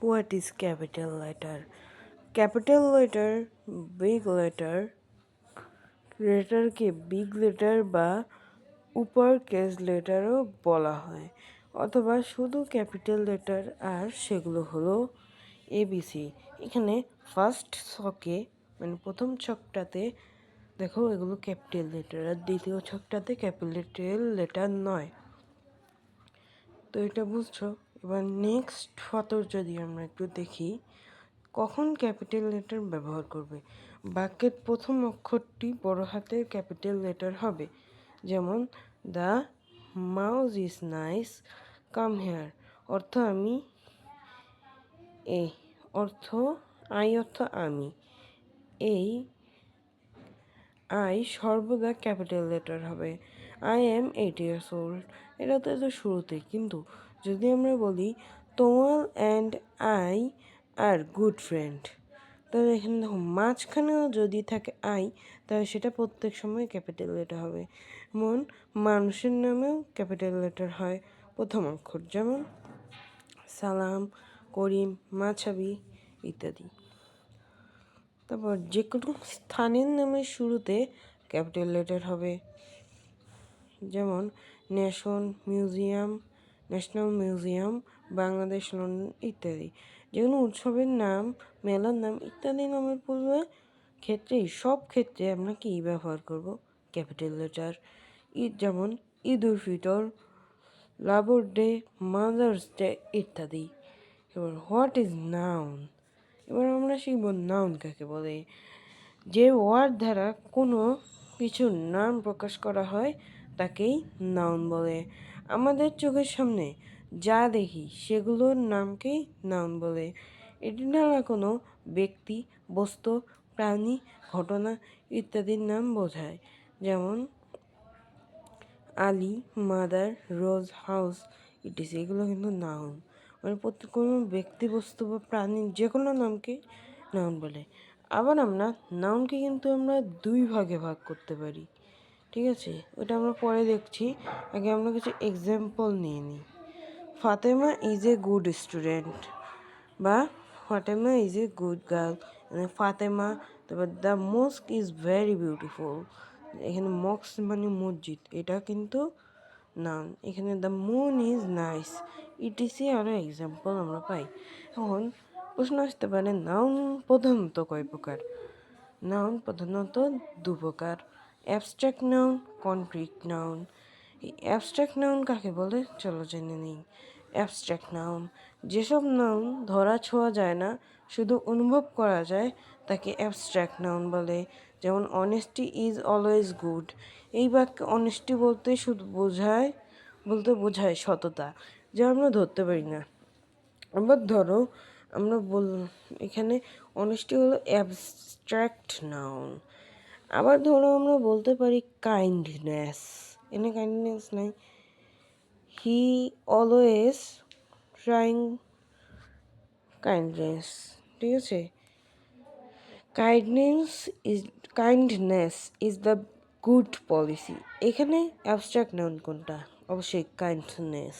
What is capital letter? Capital letter, big letter, লেটারকে big letter বা upper case লেটারও বলা হয়, অথবা শুধু ক্যাপিটাল লেটার, আর সেগুলো হলো এবিসি। এখানে ফার্স্ট ছকে মানে প্রথম ছকটাতে দেখো এগুলো ক্যাপিটাল লেটার, আর দ্বিতীয় ছকটাতে ক্যাপিটাল লেটার নয়। তো এটা বুঝছো। এবার নেক্সট ফটোর যদি আমরা একটু দেখি কখন ক্যাপিটাল লেটার ব্যবহার করবে। বাক্যের প্রথম অক্ষরটি বড় হাতের ক্যাপিটাল লেটার হবে, যেমন the mouse is nice, come here অর্থ আমি, এই অর্থ অর্থ আমি, এই সর্বদা ক্যাপিটাল লেটার হবে। আই অ্যাম 8 years old, এটা তো শুরুতে, কিন্তু যদি আমরা বলি তোয়াল and I are good friend, তাহলে এখানে দেখো মাঝখানেও যদি থাকে আই, তাহলে সেটা প্রত্যেক সময় ক্যাপিটাল লেটার হবে। যেমন মানুষের নামেও ক্যাপিটাল লেটার হয় প্রথম অক্ষর, যেমন সালাম, করিম, মাছাবি ইত্যাদি। তারপর যে কোনো স্থানের নামের শুরুতে ক্যাপিটাল লেটার হবে, যেমন ন্যাশনাল মিউজিয়াম, বাংলাদেশ, লন্ডন ইত্যাদি। যে কোনো উৎসবের নাম, মেলার নাম ইত্যাদি নামের পূর্বে সব ক্ষেত্রে আমরা কি ব্যবহার করব? Capital letter. যেমন Eid ul Fitr, labour day, mother's day ইত্যাদি। এবার হোয়াট ইজ নাউন? এবার আমরা শিখব নাউন কাকে বলে। যে ওয়ার্ড দ্বারা কোনো কিছুর নাম প্রকাশ করা হয় তাকেই নাউন বলে। আমাদের চোখের সামনে যা দেখি সেগুলোর নামকেই নাউন বলে। এটি দ্বারা কোনো ব্যক্তি, বস্তু, প্রাণী, ঘটনা ইত্যাদির নাম বোঝায়, যেমন আলী, মাদার, রোজ, হাউস ইত্যাদি। এগুলো কিন্তু নাউন, মানে প্রত্যেক কোনো ব্যক্তি, বস্তু বা প্রাণীর যে কোনো নামকে নাউন বলে। আবার আমরা নাউনকে কিন্তু আমরা দুই ভাগে ভাগ করতে পারি, ঠিক আছে? ওটা আমরা পরে দেখছি, আগে আমরা কিছু এক্সাম্পল নিয়ে নিই। Fatema is a good student, বা Fatema is a good girl, মানে ফাতেমা। তারপর the mosque is very beautiful, এখানে মস্ক মানে মসজিদ, এটা কিন্তু নাউন। এখানে the moon is nice etc আরও এক্সাম্পল আমরা পাই। এখন প্রশ্ন আসতে পারে নাউন প্রধানত কয় প্রকার? নাউন প্রধানত দু প্রকার, অ্যাবস্ট্রাক্ট নাউন, কনক্রিট নাউন। এই অ্যাবস্ট্রাক্ট নাউন কাকে বলে চলো জেনে নিই। অ্যাবস্ট্রাক্ট নাউন, যেসব নাউন ধরা ছোঁয়া যায় না, শুধু অনুভব করা যায়, তাকে অ্যাবস্ট্রাক্ট নাউন বলে। যেমন অনেস্টি ইজ অলওয়েজ গুড, এই বাক্যে অনেস্টি বোঝায় সততা, যা আমরা ধরতে পারি না। আবার ধরো আমরা এখানে অনেস্টি হলো অ্যাবস্ট্রাক্ট নাউন। আবার ধরো আমরা বলতে পারি কাইন্ডনেস, এখানে কাইন্ডনেস নাই, হি অলওয়েজ ট্রাইং কাইন্ডনেস, ঠিক আছে? Kindness is the good policy, এখানে অ্যাবস্ট্রাক্ট নাউন কোনটা? অবশ্যই কাইন্ডনেস।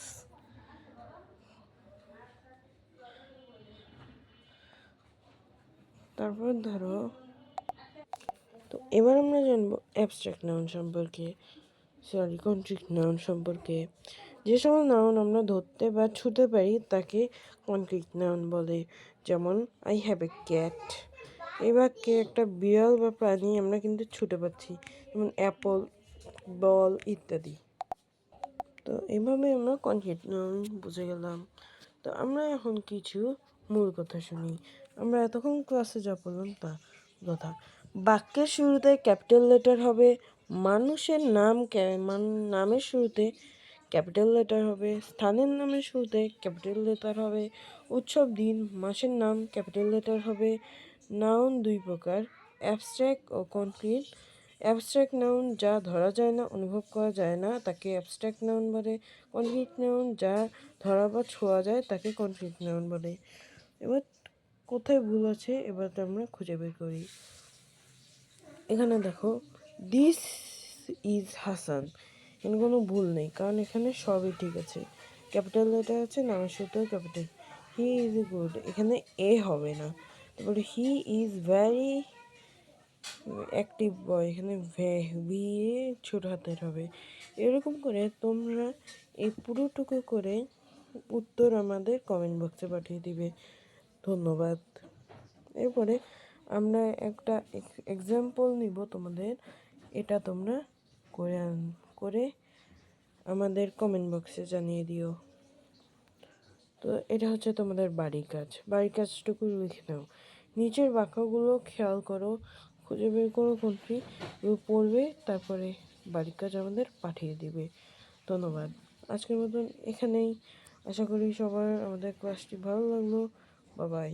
তারপর ধরো, তো এবার আমরা জানবো অ্যাবস্ট্রাক্ট নাউন সম্পর্কে, কনক্রিট নাউন সম্পর্কে। যে সমস্ত নাউন আমরা ধরতে বা ছুঁতে পারি তাকে কনক্রিট নাউন বলে। যেমন আই হ্যাভ এ ক্যাট, এই বাক্যে একটা বিড়াল বা প্রাণী আমরা কিন্তু ছুঁতে পাচ্ছি, যেমন অ্যাপল, বল ইত্যাদি। তো এইভাবে আমরা কনক্রিট নাউন বুঝে গেলাম। তো আমরা এখন কিছু মূল কথা শুনি। আমরা এতক্ষণ ক্লাসে যা পড়লাম তা কথা। বাক্যের শুরুতে ক্যাপিটাল লেটার হবে, মানুষের নামের শুরুতে ক্যাপিটাল লেটার হবে, স্থানের নামের শুরুতে ক্যাপিটাল লেটার হবে, উৎসব, দিন, মাসের নাম ক্যাপিটাল লেটার হবে। নাউন দুই প্রকার, অ্যাবস্ট্রাক্ট ও কনক্রিট। অ্যাবস্ট্রাক্ট নাউন যা ধরা যায় না, অনুভব করা যায় না, তাকে অ্যাবস্ট্রাক্ট নাউন বলে। কনক্রিট নাউন যা ধরা বা ছোঁয়া যায় তাকে কনক্রিট নাউন বলে। এবার কোথায় ভুল আছে এবার তো আমরা খুঁজে বের করি। এখানে দেখো দিস ইজ হাসান, এখানে কোনো ভুল নেই, কারণ এখানে সবই ঠিক আছে। ক্যাপিটাল লেটার আছে, নামের শুরুতেও ক্যাপিটাল। হি ইজ গুড, এখানে এ হবে না। তারপরে হি ইজ ভেরি অ্যাক্টিভ বয়, এখানে ভি ছোট হাতের হবে। এরকম করে তোমরা এই পুরোটুকু করে উত্তর আমাদের কমেন্ট বক্সে পাঠিয়ে দিবে। ধন্যবাদ। এরপরে আমরা একটা এক্সাম্পল নিব তোমাদের, এটা তোমরা করে আমাদের কমেন্ট বক্সে জানিয়ে দিও। তো এটা হচ্ছে তোমাদের বাড়ির কাজ। বাড়ির কাজটুকু লিখে নাও। নিচের বাক্যগুলো খেয়াল করো, খুঁজে বের করো কোনটি পড়বে, তারপরে বাড়ির কাজ আমাদের পাঠিয়ে দিবে। ধন্যবাদ। আজকের মতন এখানেই। আশা করি সবার আমাদের ক্লাসটি ভালো লাগলো। Bye bye.